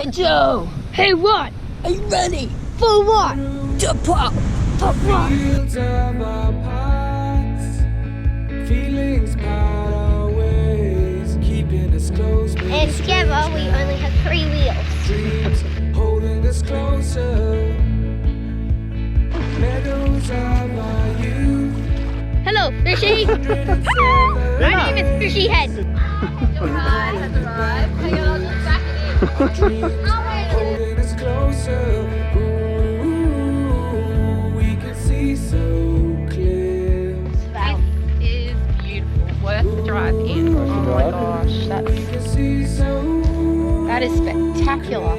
Hey Joe! Hey what? Are you ready? For what? To pop! Pop what? And together we only have 3 wheels. Holding us closer. Meadows of our youth. Hello, Fishy! My name is Fishy Head. Your ride has arrived. Hang on, I'll just back it in. Holding us closer. Ooh, we can see so clear. This is beautiful. Worth the drive in. Oh my gosh, We can see so that is spectacular.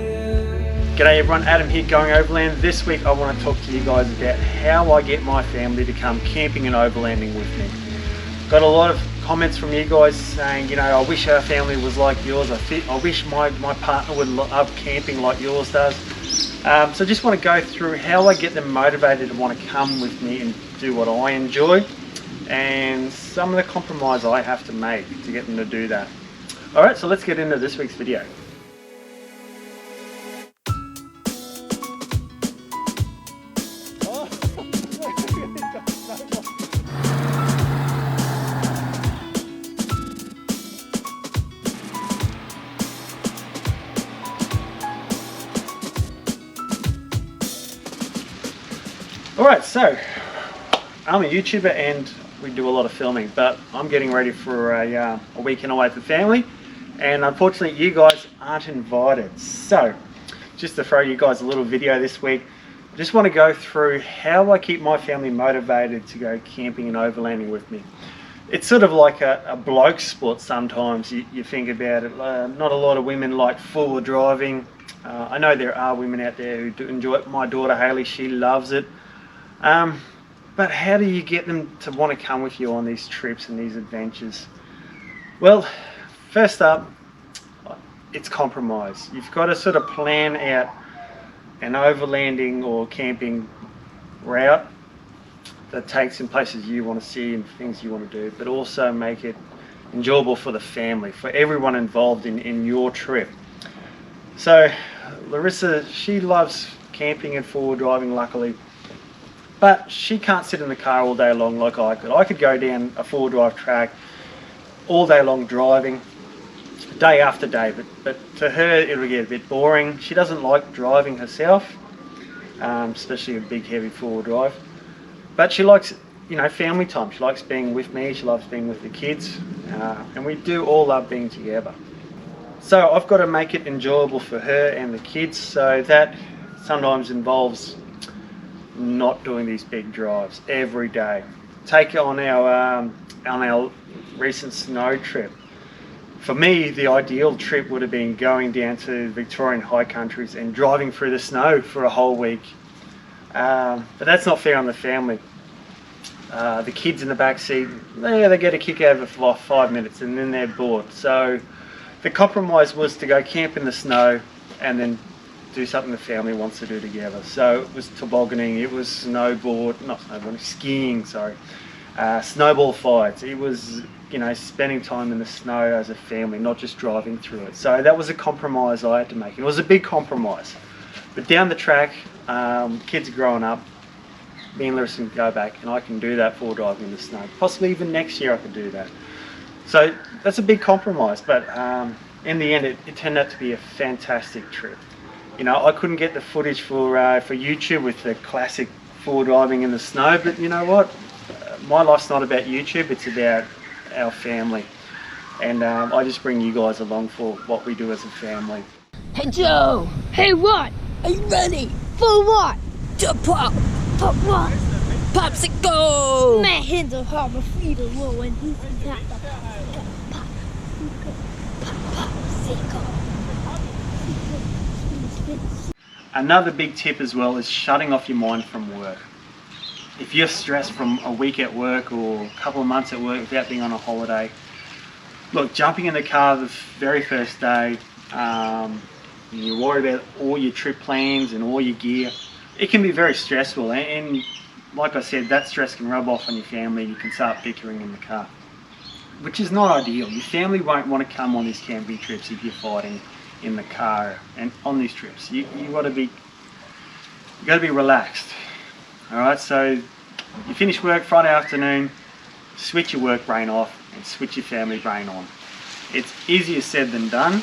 G'day everyone, Adam here, Going Overland. This week I want to talk to you guys about how I get my family to come camping and overlanding with me. Got a lot of comments from you guys saying, you know, I wish our family was like yours. I wish my partner would love camping like yours does. So I just want to go through how I get them motivated to want to come with me and do what I enjoy, and some of the compromise I have to make to get them to do that. Alright, so let's get into this week's video. Alright, so I'm a YouTuber and we do a lot of filming, but I'm getting ready for a weekend away with the family, and unfortunately you guys aren't invited. So just to throw you guys a little video this week, I just want to go through how I keep my family motivated to go camping and overlanding with me. It's sort of like a bloke sport sometimes. You think about it, not a lot of women like four-wheel driving. I know there are women out there who do enjoy it. My daughter Hayley, she loves it. But how do you get them to want to come with you on these trips and these adventures? Well, first up, it's compromise. You've got to sort of plan out an overlanding or camping route that takes in places you want to see and things you want to do, but also make it enjoyable for the family, for everyone involved in your trip. So Larissa, she loves camping and four-wheel driving, luckily, but she can't sit in the car all day long like I could. I could go down a four-wheel drive track all day long driving, day after day, but to her it'll get a bit boring. She doesn't like driving herself, especially a big heavy four-wheel drive, but she likes, you know, family time. She likes being with me, she loves being with the kids, and we do all love being together. So I've got to make it enjoyable for her and the kids, so that sometimes involves not doing these big drives every day. Take it on our recent snow trip. For me, the ideal trip would have been going down to Victorian high countries and driving through the snow for a whole week. But that's not fair on the family. The kids in the back seat, they get a kick out of it for 5 minutes and then they're bored. So the compromise was to go camp in the snow and then do something the family wants to do together. So it was tobogganing, it was skiing, snowball fights. It was, you know, spending time in the snow as a family, not just driving through it. So that was a compromise I had to make. It was a big compromise. But down the track, kids are growing up, me and Larissa can go back and I can do that for driving in the snow. Possibly even next year I could do that. So that's a big compromise, but in the end it turned out to be a fantastic trip. You know, I couldn't get the footage for YouTube with the classic four driving in the snow, but you know what? My life's not about YouTube, it's about our family. And I just bring you guys along for what we do as a family. Hey Joe! Hey what? Are you ready? For what? To pop! Pop what? Popsicle! My hands are hard, my feet are low, and he's not the pop. Popsicle. Another big tip as well is shutting off your mind from work. If you're stressed from a week at work or a couple of months at work without being on a holiday, look, jumping in the car the very first day, you worry about all your trip plans and all your gear, it can be very stressful, and like I said, that stress can rub off on your family. You can start bickering in the car, which is not ideal. Your family won't want to come on these camping trips if you're fighting in the car and on these trips. You got to be relaxed. All right, so you finish work Friday afternoon, switch your work brain off and switch your family brain on. It's easier said than done,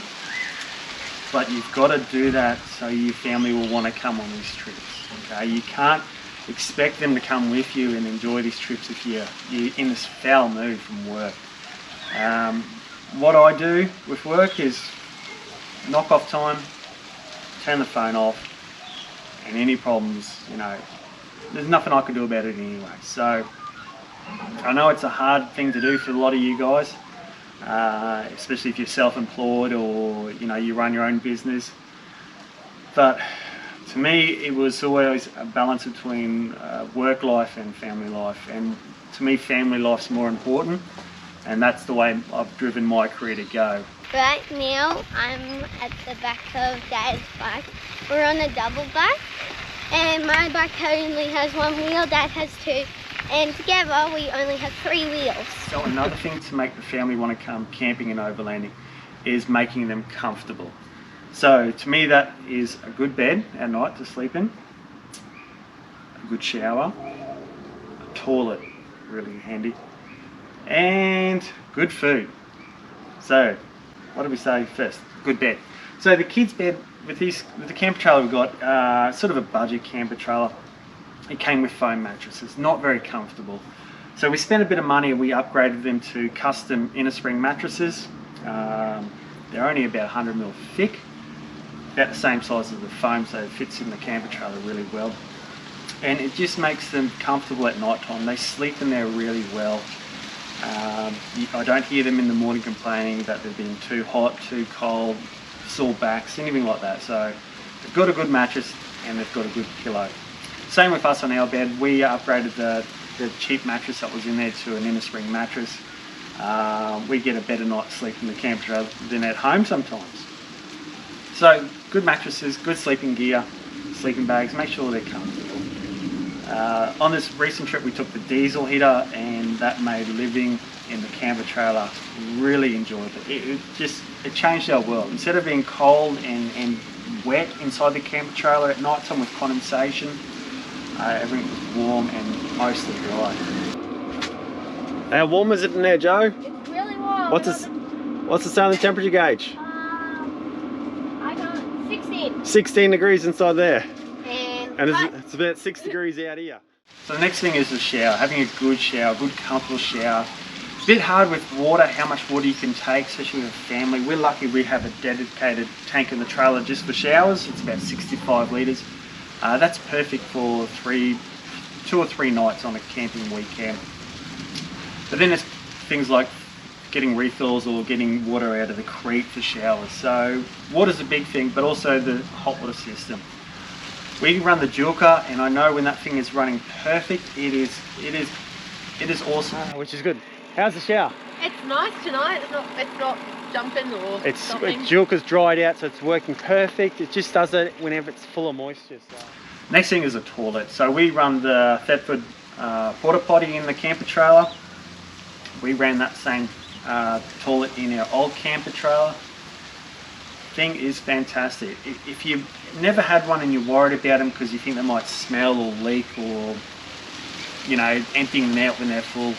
but you've got to do that so your family will want to come on these trips. Okay, you can't expect them to come with you and enjoy these trips if you're in this foul mood from work. What I do with work is knock off time, turn the phone off, and any problems, you know, there's nothing I can do about it anyway. So I know it's a hard thing to do for a lot of you guys, especially if you're self-employed or you know you run your own business. But to me, it was always a balance between work life and family life. And to me, family life's more important, and that's the way I've driven my career to go. Right now, I'm at the back of Dad's bike. We're on a double bike, and my bike only has one wheel, Dad has two, and together we only have 3 wheels. So another thing to make the family want to come camping and overlanding is making them comfortable. So to me, that is a good bed at night to sleep in, a good shower, a toilet, really handy, and good food. So what do we say first? Good bed. So the kids' bed with the camper trailer we've got, sort of a budget camper trailer. It came with foam mattresses, not very comfortable. So we spent a bit of money and we upgraded them to custom inner spring mattresses. They're only about 100mm thick, about the same size as the foam, so it fits in the camper trailer really well. And it just makes them comfortable at night time. They sleep in there really well. I don't hear them in the morning complaining that they're being too hot, too cold, sore backs, anything like that. So they've got a good mattress and they've got a good pillow. Same with us on our bed. We upgraded the cheap mattress that was in there to an inner spring mattress. We get a better night's sleep in the camper trailer than at home sometimes. So good mattresses, good sleeping gear, sleeping bags, make sure they're comfortable. On this recent trip we took the diesel heater and that made living in the camper trailer really enjoyable. It changed our world. Instead of being cold and wet inside the camper trailer at night time with condensation, everything was warm and mostly dry. How warm is it in there, Joe? It's really warm. What's the sound temperature gauge? I got 16. 16 degrees inside there. And hot. it's about 6 degrees out here. So the next thing is the shower, having a good shower, good comfortable shower. It's a bit hard with water, how much water you can take, especially with a family. We're lucky we have a dedicated tank in the trailer just for showers. It's about 65 litres. That's perfect for 2 or 3 nights on a camping weekend. But then there's things like getting refills or getting water out of the creek for showers. So water's a big thing, but also the hot water system. We run the Julka, and I know when that thing is running perfect, it is awesome. Which is good. How's the shower? It's nice tonight. It's not jumping or something. Julka's dried out, so it's working perfect. It just does it whenever it's full of moisture. So. Next thing is a toilet. So we run the Thetford porta potty in the camper trailer. We ran that same toilet in our old camper trailer. Thing is fantastic. If you've never had one and you're worried about them because you think they might smell or leak or, you know, emptying them out when they're full,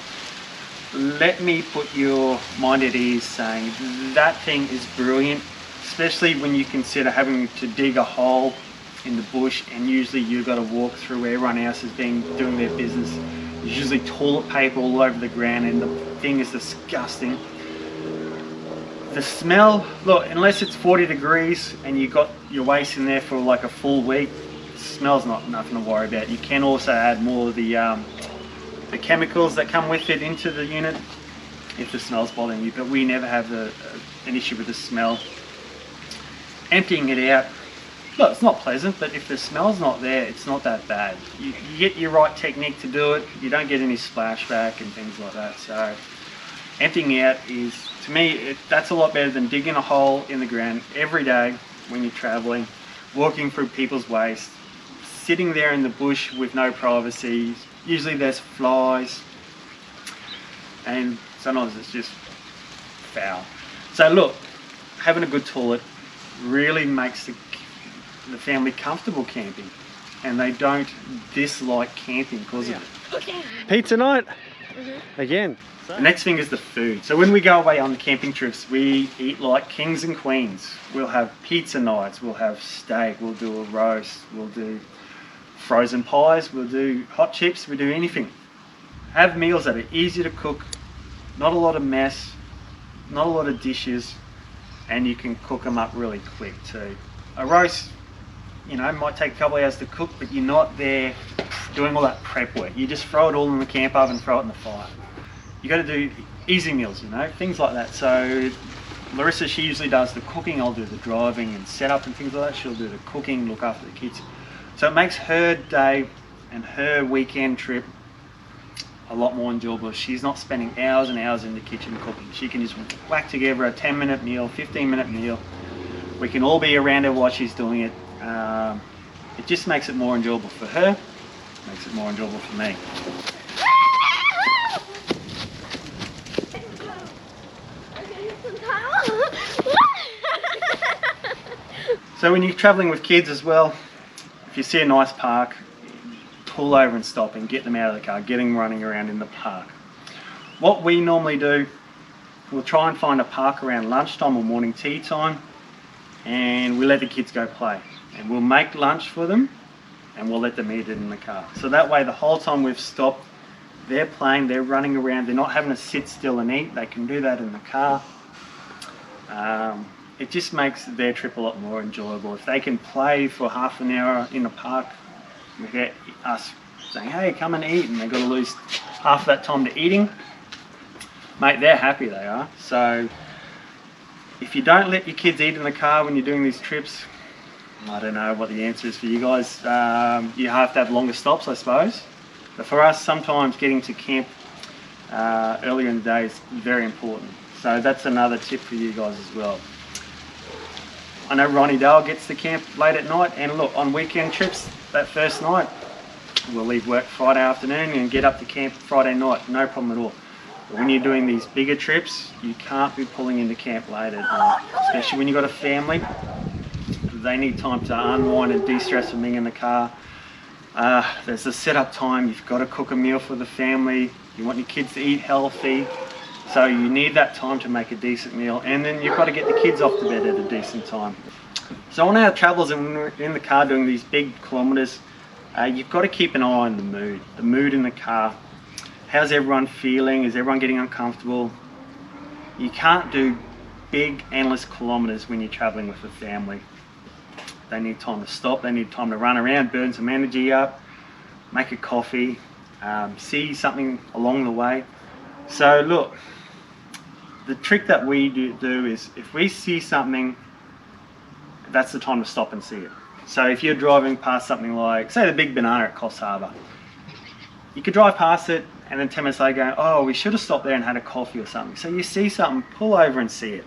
let me put your mind at ease saying that thing is brilliant, especially when you consider having to dig a hole in the bush and usually you've got to walk through where everyone else is doing their business. There's usually toilet paper all over the ground and the thing is disgusting. The smell, look, unless it's 40 degrees and you got your waste in there for like a full week, the smell's nothing to worry about. You can also add more of the chemicals that come with it into the unit if the smell's bothering you, but we never have an issue with the smell. Emptying it out, look, it's not pleasant, but if the smell's not there, it's not that bad. You get your right technique to do it, you don't get any splashback and things like that. So emptying out is, to me, that's a lot better than digging a hole in the ground every day when you're traveling, walking through people's waste, sitting there in the bush with no privacy. Usually there's flies and sometimes it's just foul. So look, having a good toilet really makes the family comfortable camping, and they don't dislike camping because of it. Pizza night again. The next thing is the food. So when we go away on the camping trips, we eat like kings and queens. We'll have pizza nights, we'll have steak, we'll do a roast, we'll do frozen pies, we'll do hot chips, we'll do anything. Have meals that are easy to cook, not a lot of mess, not a lot of dishes, and you can cook them up really quick too. A roast, you know, might take a couple of hours to cook, but you're not there doing all that prep work. You just throw it all in the camp oven, throw it in the fire. You got to do easy meals, you know, things like that. So Larissa, she usually does the cooking. I'll do the driving and setup and things like that. She'll do the cooking, look after the kids. So it makes her day and her weekend trip a lot more enjoyable. She's not spending hours and hours in the kitchen cooking. She can just whack together a 10-minute meal, 15-minute meal. We can all be around her while she's doing it. It just makes it more enjoyable for her, makes it more enjoyable for me. So when you're traveling with kids as well, if you see a nice park, pull over and stop and get them out of the car, get them running around in the park. What we normally do, we'll try and find a park around lunchtime or morning tea time, and we let the kids go play. And we'll make lunch for them, and we'll let them eat it in the car. So that way the whole time we've stopped, they're playing, they're running around, they're not having to sit still and eat. They can do that in the car. It just makes their trip a lot more enjoyable. If they can play for half an hour in the park, we get us saying, hey, come and eat, and they've got to lose half that time to eating. Mate, they're happy, they are. So if you don't let your kids eat in the car when you're doing these trips, I don't know what the answer is for you guys. You have to have longer stops, I suppose. But for us, sometimes getting to camp earlier in the day is very important. So that's another tip for you guys as well. I know Ronnie Dale gets to camp late at night, and look, on weekend trips, that first night, we'll leave work Friday afternoon and get up to camp Friday night, no problem at all. But when you're doing these bigger trips, you can't be pulling into camp late at night, especially when you've got a family. They need time to unwind and de-stress from being in the car. There's a setup time, you've got to cook a meal for the family, you want your kids to eat healthy, so you need that time to make a decent meal, and then you've got to get the kids off to bed at a decent time. So on our travels and when we're in the car doing these big kilometres, you've got to keep an eye on the mood in the car. How's everyone feeling? Is everyone getting uncomfortable? You can't do big endless kilometres when you're travelling with a family. They need time to stop, they need time to run around, burn some energy up, make a coffee, see something along the way. So look, the trick that we do is if we see something, that's the time to stop and see it. So if you're driving past something like, say the big banana at Coffs Harbour, you could drive past it and then 10 minutes later go, oh, we should have stopped there and had a coffee or something. So you see something, pull over and see it.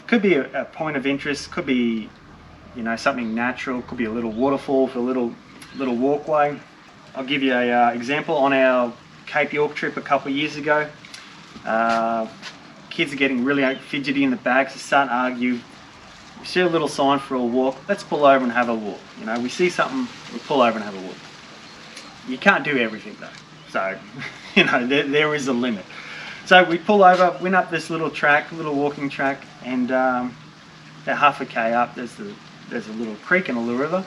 Could be a point of interest, could be, you know, something natural, could be a little waterfall for a little walkway. I'll give you an example. On our Cape York trip a couple of years ago, kids are getting really fidgety in the back, so start to argue. We see a little sign for a walk, let's pull over and have a walk. You know, we see something, we pull over and have a walk. You can't do everything though, so you know, there is a limit. So we pull over, went up this little track, little walking track, and about half a K up, there's a little creek and a little river.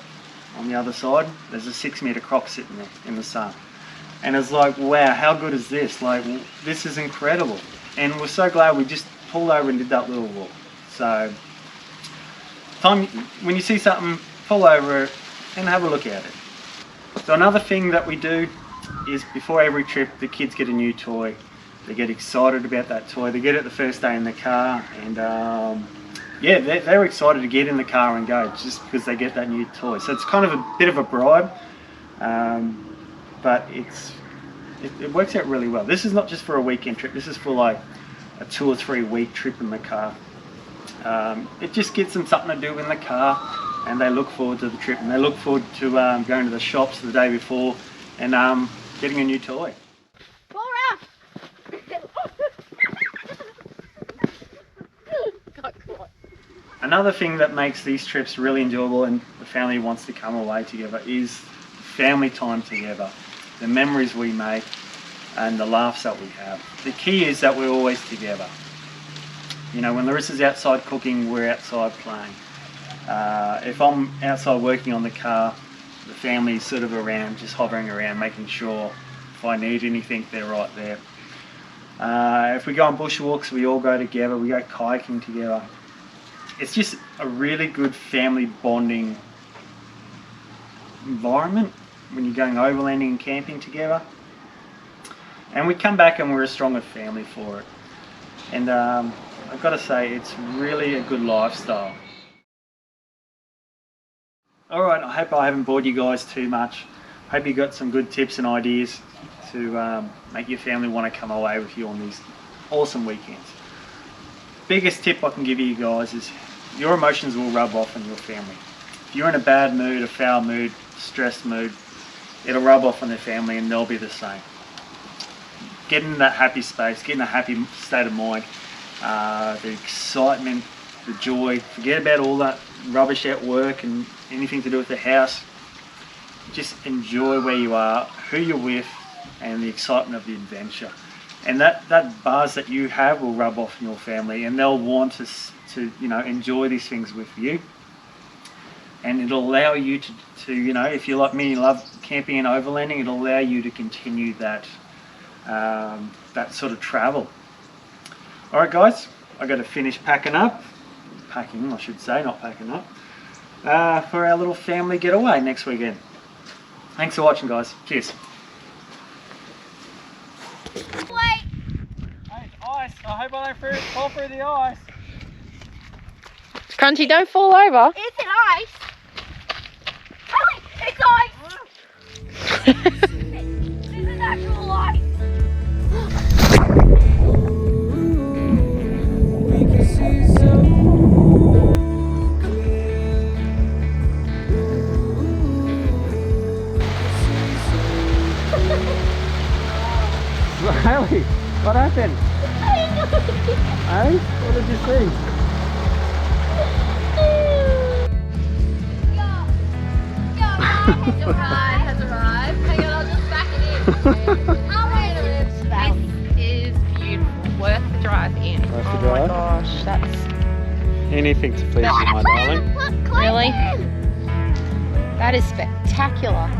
On the other side, there's a 6-metre croc sitting there in the sun. And it's like, wow, how good is this? Like, this is incredible. And we're so glad we just pulled over and did that little walk. So, when you see something, pull over and have a look at it. So another thing that we do is before every trip, the kids get a new toy. They get excited about that toy. They get it the first day in the car, and yeah, they're excited to get in the car and go just because they get that new toy. So it's kind of a bit of a bribe, but it works out really well. This is not just for a weekend trip. This is for like a 2 or 3 week trip in the car. It just gets them something to do in the car, and they look forward to the trip, and they look forward to going to the shops the day before and getting a new toy. Got caught. Another thing that makes these trips really enjoyable and the family wants to come away together is family time together. The memories we make and the laughs that we have. The key is that we're always together. You know, when Larissa's outside cooking, we're outside playing. If I'm outside working on the car, the family's sort of around, just hovering around, making sure if I need anything, they're right there. If we go on bushwalks, we all go together, we go kayaking together. It's just a really good family bonding environment when you're going overlanding and camping together. And we come back and we're a stronger family for it. And I've got to say, it's really a good lifestyle. Alright, I hope I haven't bored you guys too much. Hope you got some good tips and ideas to make your family want to come away with you on these awesome weekends. Biggest tip I can give you guys is your emotions will rub off on your family. If you're in a bad mood, a foul mood, stressed mood, it'll rub off on their family and they'll be the same. Get in that happy space, get in a happy state of mind, the excitement, the joy, forget about all that rubbish at work and anything to do with the house. Just enjoy where you are, who you're with, and the excitement of the adventure. And that buzz that you have will rub off in your family and they'll want to enjoy these things with you. And it'll allow you to if you're like me, you love camping and overlanding, it'll allow you to continue that sort of travel. Alright guys, I got to finish packing, I should say, not packing up, for our little family getaway next weekend. Thanks for watching guys, cheers. Wait. Hey, it's ice, I hope I don't fall through the ice. Crunchy, don't fall over. Is it ice? Oh, it's ice! This is actual ice! We can see so clear. Riley, what happened? Hey, what did you see? Has arrived. Hang on, I'll just back it in. This is beautiful. Worth the drive in. Worth the Oh drive? my gosh, that's Anything to please you, my darling. really. That is spectacular.